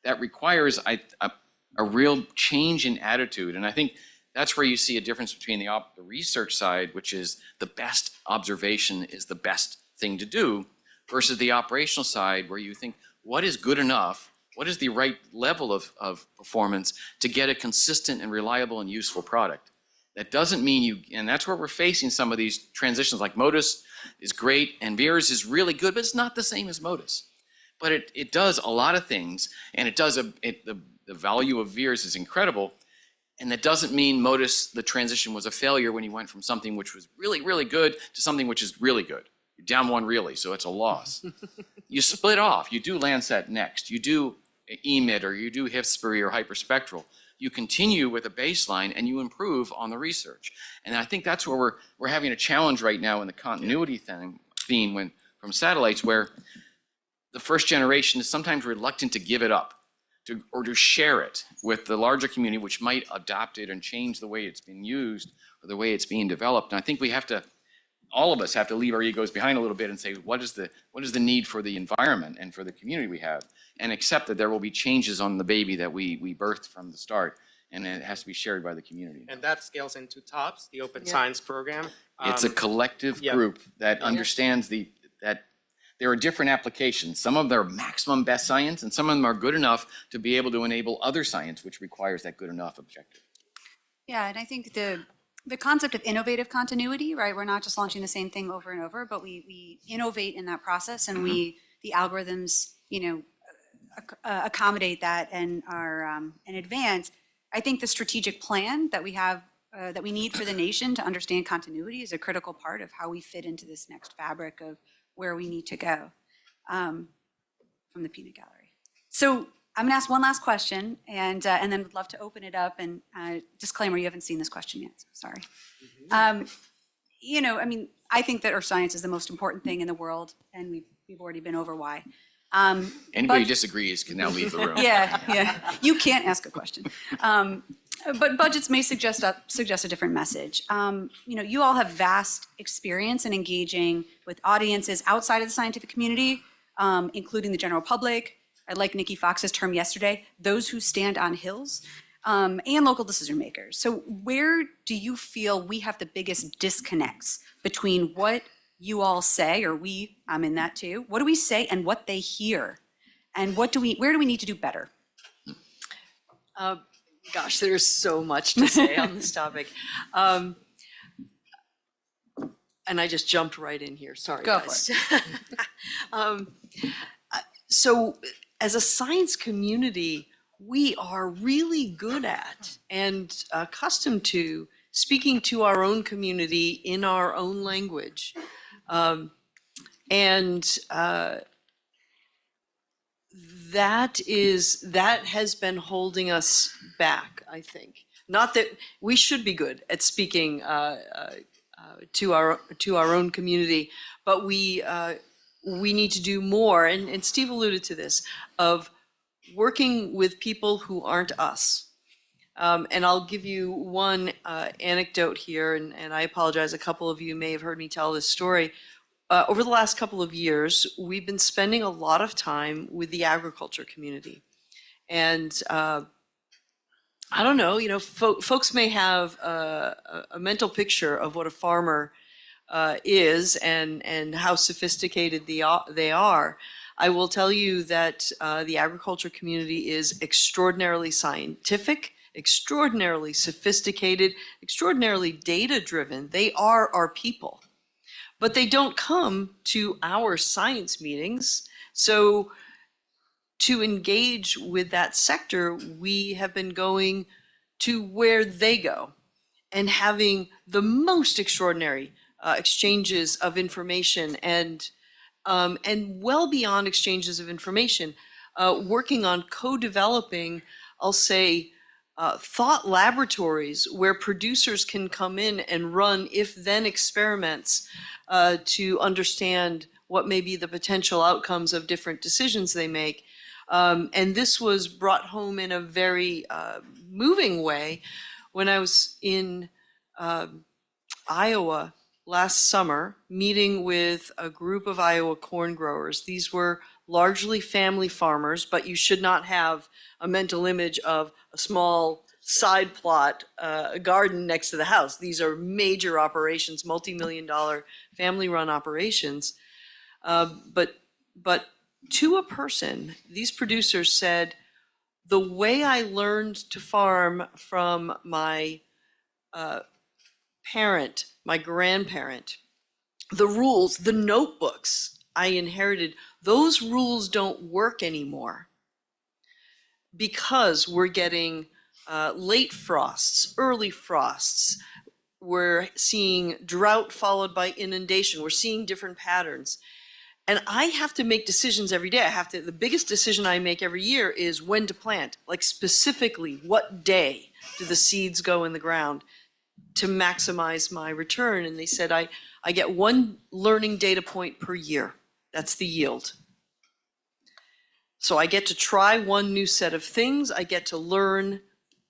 that requires a real change in attitude. And I think That's where you see a difference between the research side, which is the best observation is the best thing to do, versus the operational side, where you think, what is good enough? What is the right level of performance to get a consistent and reliable and useful product? That doesn't mean you, and that's where we're facing some of these transitions, like Modus is great and Veers is really good, but it's not the same as Modus. But it does a lot of things, and it does, the value of Veers is incredible, and that doesn't mean Modus, the transition was a failure when you went from something which was really, really good to something which is really good. You're down one really, so it's a loss. You split off, you do Landsat next, you do EMIT, or you do HIFSPRI or hyperspectral. You continue with a baseline and you improve on the research. And I think that's where we're having a challenge right now in the continuity theme from satellites, where the first generation is sometimes reluctant to give it up or to share it with the larger community, which might adopt it and change the way it's being used or the way it's being developed. And I think we have to, all of us have to leave our egos behind a little bit and say, what is the need for the environment and for the community we have, and accept that there will be changes on the baby that we birthed from the start, and it has to be shared by the community. And that scales into TOPS, the Open Science Program. It's a collective group that understands that there are different applications. Some of them are maximum best science, and some of them are good enough to be able to enable other science, which requires that good enough objective. Yeah, and I think the concept of innovative continuity, right? We're not just launching the same thing over and over, but we innovate in that process, and the algorithms, accommodate that and are in advance. I think the strategic plan that we have, that we need for the nation to understand continuity is a critical part of how we fit into this next fabric of where we need to go from the peanut gallery. So I'm gonna ask one last question, and then would love to open it up, and disclaimer, you haven't seen this question yet, so sorry. I think that earth science is the most important thing in the world, and we've already been over why. Anybody who disagrees can now leave the room. Yeah. You can't ask a question. But budgets may suggest a different message. You all have vast experience in engaging with audiences outside of the scientific community, including the general public. I like Nikki Fox's term yesterday, those who stand on hills, and local decision makers. So where do you feel we have the biggest disconnects between what you all say, or I'm in that too, what do we say and what they hear? And where do we need to do better? Gosh, there's so much to say on this topic. And I just jumped right in here, sorry Go guys. For it. So as a science community, we are really good at and accustomed to speaking to our own community in our own language. That has been holding us back, I think. Not that we should be good at speaking to our own community, but we need to do more. And Steve alluded to this, of working with people who aren't us. And I'll give you one anecdote here, and I apologize, a couple of you may have heard me tell this story. Over the last couple of years, we've been spending a lot of time with the agriculture community. And I don't know, folks may have a mental picture of what a farmer is and how sophisticated they are. I will tell you that the agriculture community is extraordinarily scientific, extraordinarily sophisticated, extraordinarily data-driven. They are our people. But they don't come to our science meetings. So to engage with that sector, we have been going to where they go and having the most extraordinary exchanges of information and well beyond exchanges of information, working on co-developing, I'll say, thought laboratories where producers can come in and run if-then experiments to understand what may be the potential outcomes of different decisions they make. And this was brought home in a very moving way when I was in Iowa last summer, meeting with a group of Iowa corn growers. These were largely family farmers, but you should not have a mental image of a small side plot, a garden next to the house. These are major operations, multi-million-dollar family-run operations. But to a person, these producers said, the way I learned to farm from my parent, my grandparent, the rules, the notebooks I inherited, those rules don't work anymore because we're getting late frosts, early frosts. We're seeing drought followed by inundation. We're seeing different patterns. And I have to make decisions every day. The biggest decision I make every year is when to plant, like specifically what day do the seeds go in the ground to maximize my return. And they said, I get one learning data point per year. That's the yield. So I get to try one new set of things. I get to learn.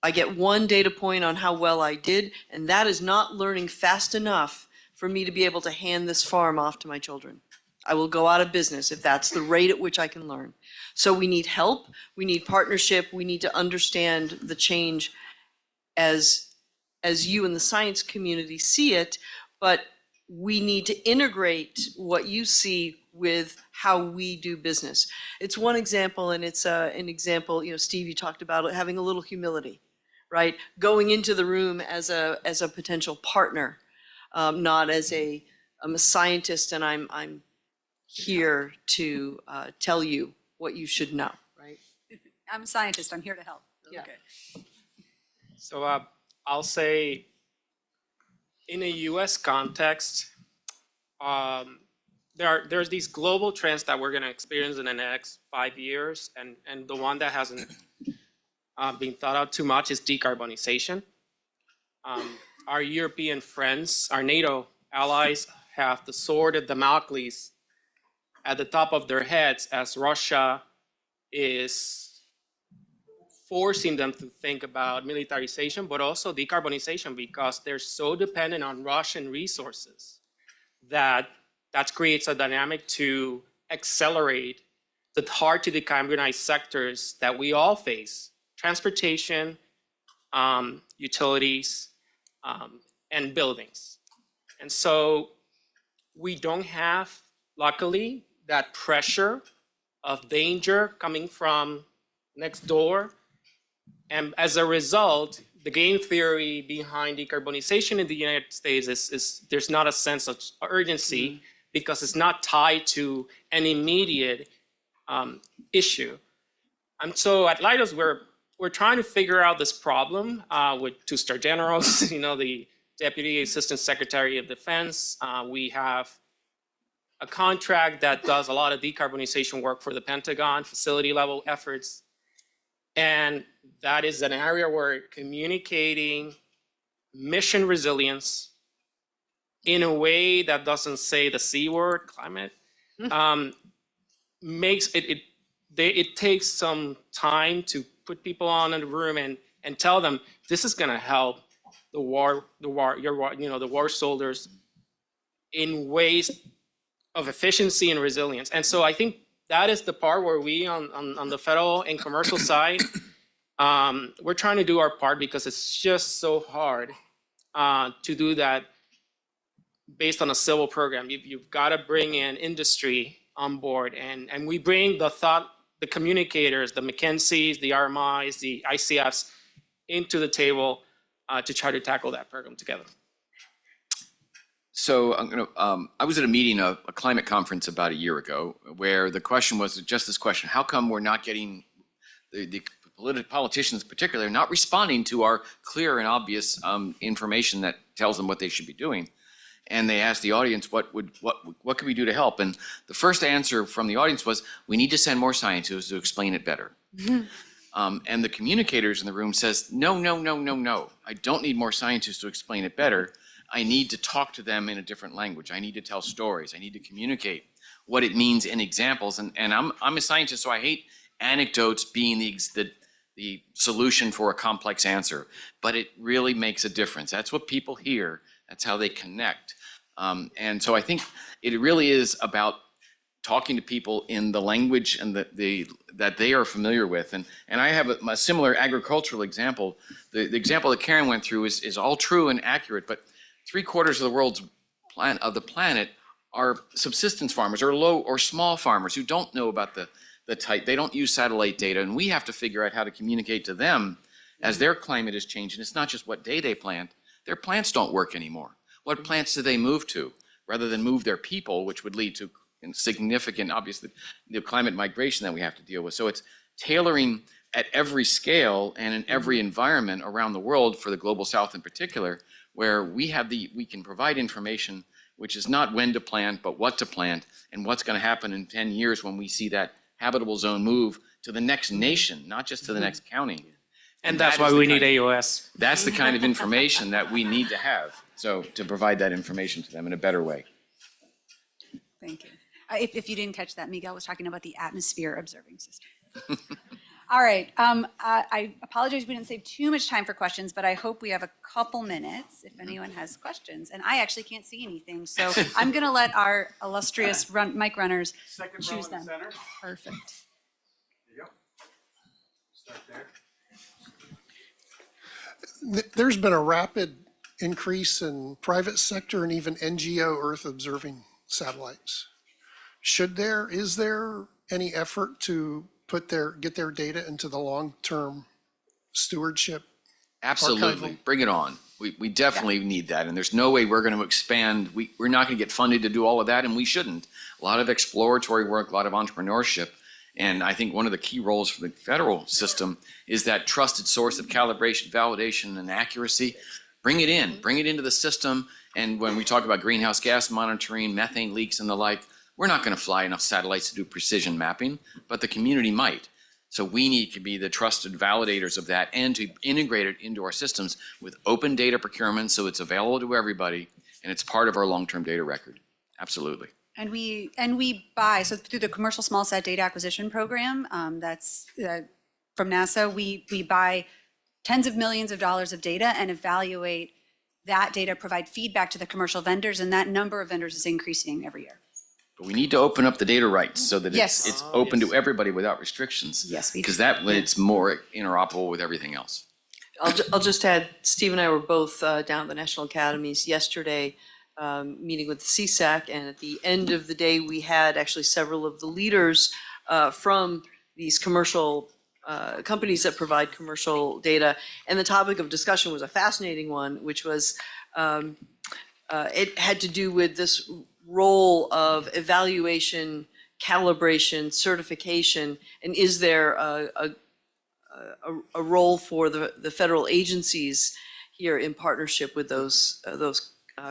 I get one data point on how well I did. And that is not learning fast enough for me to be able to hand this farm off to my children. I will go out of business if that's the rate at which I can learn. So we need help, we need partnership, we need to understand the change as you in the science community see it, but we need to integrate what you see with how we do business. It's one example, and it's an example, Steve, you talked about it, having a little humility, right? Going into the room as a potential partner, not as I'm a scientist and I'm here to tell you what you should know, right? I'm a scientist, I'm here to help. Yeah. Okay. So I'll say in a US context, there's these global trends that we're going to experience in the next 5 years, and the one that hasn't been thought out too much is decarbonization. Our European friends, our NATO allies, have the sword of Damocles at the top of their heads as Russia is forcing them to think about militarization, but also decarbonization, because they're so dependent on Russian resources that creates a dynamic to accelerate the hard to decarbonize sectors that we all face: transportation, utilities, and buildings. And so we don't have, luckily, that pressure of danger coming from next door. And as a result, the game theory behind decarbonization in the United States is there's not a sense of urgency because it's not tied to an immediate issue. And so at Leidos, we're trying to figure out this problem with two-star generals, the Deputy Assistant Secretary of Defense. We have a contract that does a lot of decarbonization work for the Pentagon, facility level efforts. And that is an area where communicating mission resilience in a way that doesn't say the C word, climate, makes it takes some time to put people on in the room and tell them this is going to help the war soldiers in ways of efficiency and resilience. And so I think that is the part where we on the federal and commercial side, we're trying to do our part, because it's just so hard to do that based on a civil program. You've got to bring in industry on board, and we bring the communicators, the McKinseys, the RMIs, the ICFs into the table to try to tackle that program together. So I was at a meeting, a climate conference about a year ago, where the question was just this question: how come we're not getting the politicians, particularly, not responding to our clear and obvious information that tells them what they should be doing? And they asked the audience, what can we do to help? And the first answer from the audience was, we need to send more scientists to explain it better. And the communicators in the room says, no, I don't need more scientists to explain it better. I need to talk to them in a different language. I need to tell stories. I need to communicate what it means in examples. And I'm a scientist, so I hate anecdotes being the solution for a complex answer. But it really makes a difference. That's what people hear. That's how they connect. And so I think it really is about talking to people in the language and that they are familiar with. And I have a similar agricultural example. The example that Karen went through is all true and accurate, but 3/4 of the world's planet are subsistence farmers or low or small farmers who don't know about the type. They don't use satellite data, and we have to figure out how to communicate to them as their climate is changing. It's not just what day they plant. Their plants don't work anymore. What plants do they move to rather than move their people, which would lead to significant, obviously, the climate migration that we have to deal with. So it's tailoring at every scale and in every environment around the world, for the global south in particular, where we can provide information which is not when to plant, but what to plant, and what's going to happen in 10 years when we see that habitable zone move to the next nation, not just to the next county. And that's why we need AOS. That's the kind of information that we need to have, so to provide that information to them in a better way. Thank you. If you didn't catch that, Miguel was talking about the atmosphere observing system. All right. I apologize we didn't save too much time for questions, but I hope we have a couple minutes if anyone has questions. And I actually can't see anything, so I'm going to let our illustrious mic runners choose them. Center. Perfect. There you go. Start there. There's been a rapid increase in private sector and even NGO Earth observing satellites. Is there any effort to get their data into the long-term stewardship? Absolutely, Archival? bring it on. We definitely need that, and there's no way we're going to expand. We're not going to get funded to do all of that, and we shouldn't. A lot of exploratory work, a lot of entrepreneurship, and I think one of the key roles for the federal system is that trusted source of calibration, validation, and accuracy. Bring it into the system, and when we talk about greenhouse gas monitoring, methane leaks and the like, we're not going to fly enough satellites to do precision mapping, but the community might. So we need to be the trusted validators of that and to integrate it into our systems with open data procurement so it's available to everybody and it's part of our long-term data record. Absolutely. And we buy, so through the Commercial Small Sat Data Acquisition Program, that's from NASA, we buy tens of millions of dollars of data and evaluate that data, provide feedback to the commercial vendors, and that number of vendors is increasing every year. But we need to open up the data rights so that Yes. it's open to everybody without restrictions. Yes, we do. Because that way it's more interoperable with everything else. I'll just add, Steve and I were both down at the National Academies yesterday, meeting with the CSAC, and at the end of the day, we had actually several of the leaders from these commercial companies that provide commercial data, and the topic of discussion was a fascinating one, which was it had to do with this role of evaluation, calibration, certification, and is there a role for the federal agencies here in partnership with those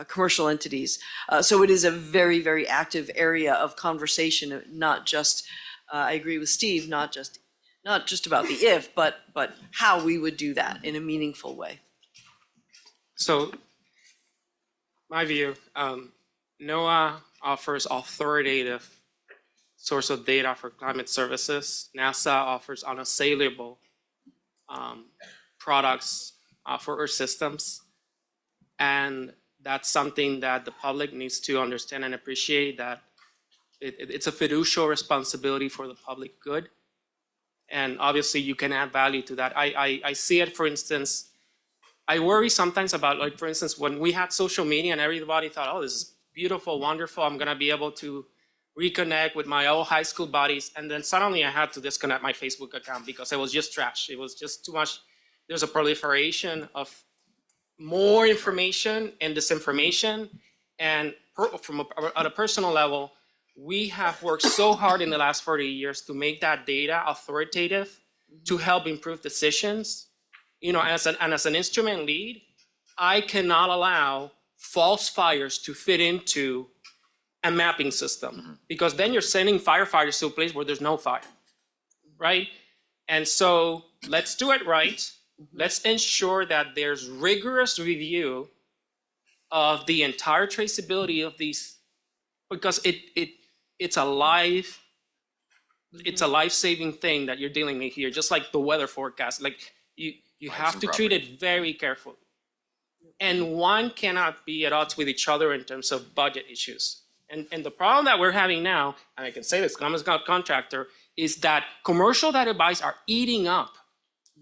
commercial entities. So it is a very, very active area of conversation, not just, I agree with Steve, not just about the if, but how we would do that in a meaningful way. So, my view, NOAA offers authoritative source of data for climate services. NASA offers unassailable products for Earth systems. And that's something that the public needs to understand and appreciate, that it's a fiducial responsibility for the public good. And obviously you can add value to that. I see it, for instance, I worry sometimes about, like, for instance, when we had social media and everybody thought, oh, this is beautiful, wonderful, I'm gonna be able to reconnect with my old high school buddies. And then suddenly I had to disconnect my Facebook account because it was just trash. It was just too much. There's a proliferation of more information and disinformation. And at a personal level, we have worked so hard in the last 40 years to make that data authoritative to help improve decisions. You know, as an instrument lead, I cannot allow false fires to fit into a mapping system, because then you're sending firefighters to a place where there's no fire, right? And so let's do it right. Let's ensure that there's rigorous review of the entire traceability of these, because it's a life-saving thing that you're dealing with here, just like the weather forecast. Like you have to treat it very carefully. And one cannot be at odds with each other in terms of budget issues. And the problem that we're having now, and I can say this, I'm a contractor, is that commercial data buys are eating up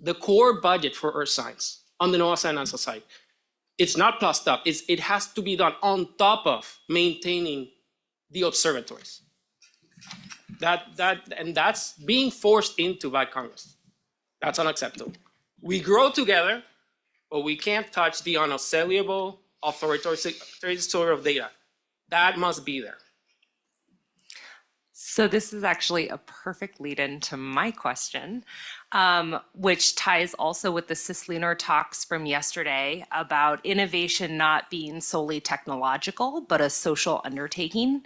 the core budget for earth science on the NOAA and NASA side. It's not plussed up. It has to be done on top of maintaining the observatories. That's being forced into by Congress. That's unacceptable. We grow together, but we can't touch the unassailable authoritative store of data. That must be there. So this is actually a perfect lead-in to my question, which ties also with the Cislunar talks from yesterday about innovation not being solely technological, but a social undertaking.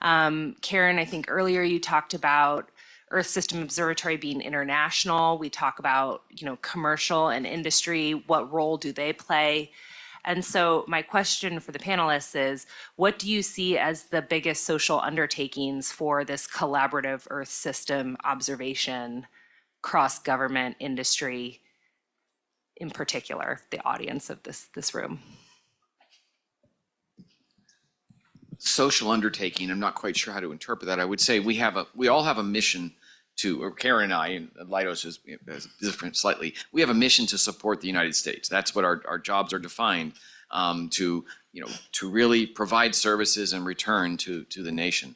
Karen, I think earlier you talked about Earth System Observatory being international. We talk about, commercial and industry. What role do they play? And so my question for the panelists is, what do you see as the biggest social undertakings for this collaborative Earth system observation, cross-government industry, in particular, the audience of this room? Social undertaking, I'm not quite sure how to interpret that. I would say we all have a mission to, or Karen and I, and Leidos is different slightly, we have a mission to support the United States. That's what our jobs are defined, to really provide services and return to the nation.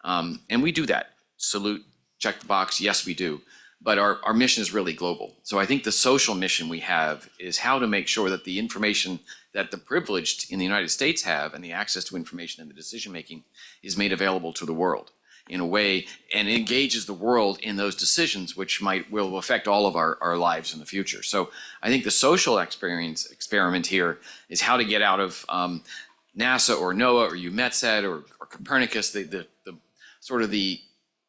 And we do that. Salute, check the box, yes we do. But our mission is really global. So I think the social mission we have is how to make sure that the information that the privileged in the United States have and the access to information and the decision making is made available to the world in a way and engages the world in those decisions which will affect all of our lives in the future. So I think the social experiment here is how to get out of NASA or NOAA or EUMETSAT or Copernicus, the sort of the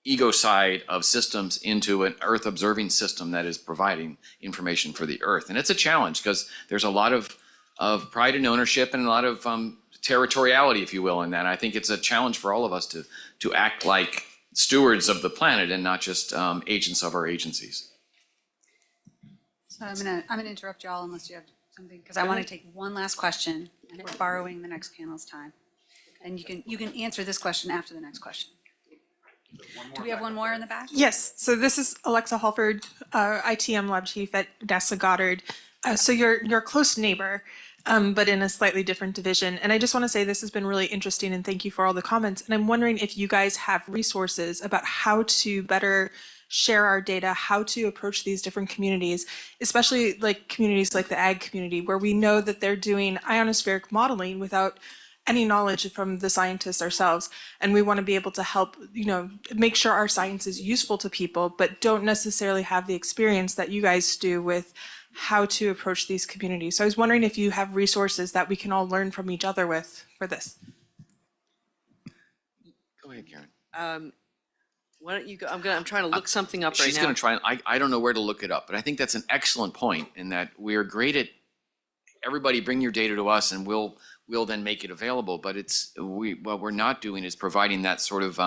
ego side of systems into an Earth observing system that is providing information for the Earth. And it's a challenge because there's a lot of pride and ownership and a lot of territoriality, if you will, in that. I think it's a challenge for all of us to act like stewards of the planet and not just agents of our agencies. So I'm gonna interrupt y'all unless you have something, because I want to take one last question, and we're borrowing the next panel's time. And you can answer this question after the next question. Do we have one more in the back? Yes, so this is Alexa Halford, ITM Lab Chief at NASA Goddard. So you're a close neighbor, but in a slightly different division. And I just want to say this has been really interesting and thank you for all the comments. And I'm wondering if you guys have resources about how to better share our data, how to approach these different communities, especially like communities like the ag community, where we know that they're doing ionospheric modeling without any knowledge from the scientists ourselves. And we want to be able to help, make sure our science is useful to people, but don't necessarily have the experience that you guys do with how to approach these communities. So I was wondering if you have resources that we can all learn from each other with for this. Go ahead, Karen. Why don't you go? I'm trying to look something up right now. She's going to try, I don't know where to look it up, but I think that's an excellent point in that we're great at everybody bring your data to us and we'll then make it available. But what we're not doing is providing that sort of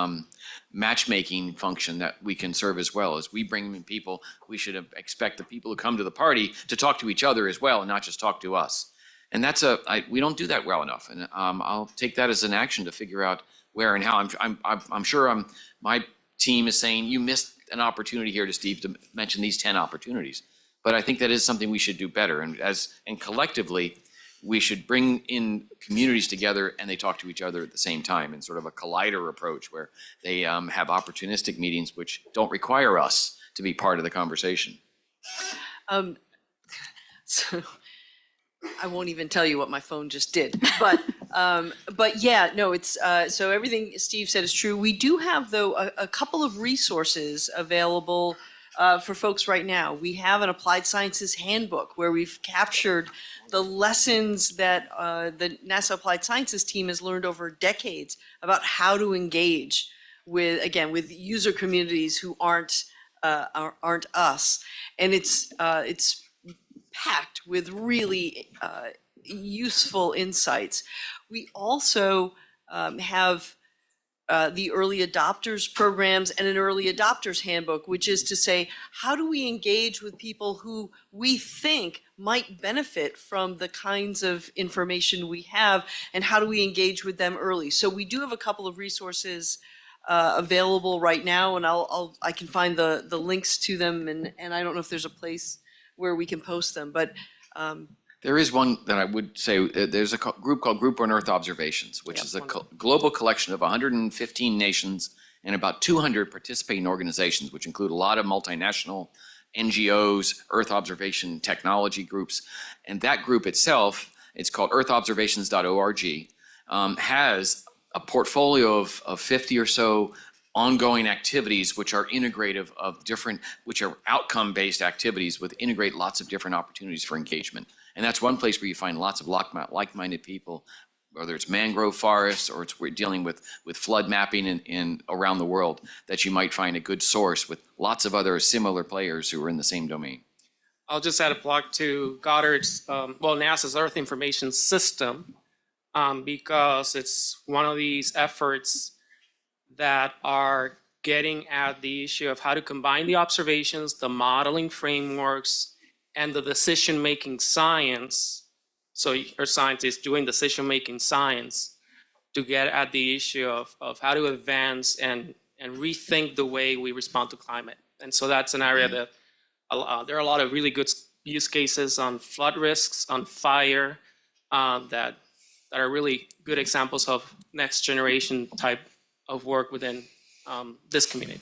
matchmaking function that we can serve as well. As we bring in people, we should expect the people who come to the party to talk to each other as well and not just talk to us. And we don't do that well enough. And I'll take that as an action to figure out where and how. I'm sure my team is saying you missed an opportunity here to Steve to mention these 10 opportunities. But I think that is something we should do better. And collectively, we should bring in communities together and they talk to each other at the same time in sort of a collider approach where they have opportunistic meetings which don't require us to be part of the conversation. So I won't even tell you what my phone just did, but yeah, no, it's so everything Steve said is true. We do have though a couple of resources available for folks right now. We have an applied sciences handbook where we've captured the lessons that the NASA Applied Sciences team has learned over decades about how to engage with user communities who aren't us, and it's packed with really useful insights. We also have the early adopters programs and an early adopters handbook, which is to say, how do we engage with people who we think might benefit from the kinds of information we have, and how do we engage with them early? So we do have a couple of resources available right now, and I can find the links to them, and I don't know if there's a place where we can post them, but There is one that I would say, there's a group called Group on Earth Observations, which is a global collection of 115 nations and about 200 participating organizations, which include a lot of multinational NGOs, Earth observation technology groups. And that group itself, it's called earthobservations.org, has a portfolio of 50 or so ongoing activities which are integrative of different, which are outcome-based activities with integrate lots of different opportunities for engagement. And that's one place where you find lots of like-minded people, whether it's mangrove forests or we're dealing with flood mapping in around the world, that you might find a good source with lots of other similar players who are in the same domain. I'll just add a plug to Goddard's, NASA's Earth Information System, because it's one of these efforts that are getting at the issue of how to combine the observations, the modeling frameworks, and the decision-making science. So your scientists doing decision-making science to get at the issue of how to advance and rethink the way we respond to climate. And so that's an area that there are a lot of really good use cases on flood risks, on fire, that are really good examples of next generation type of work within this community.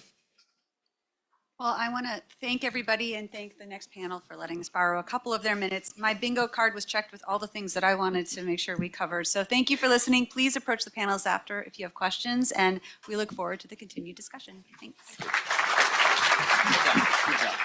Well, I want to thank everybody and thank the next panel for letting us borrow a couple of their minutes. My bingo card was checked with all the things that I wanted to make sure we covered. So thank you for listening. Please approach the panelists after if you have questions, and we look forward to the continued discussion. Thanks. Good job.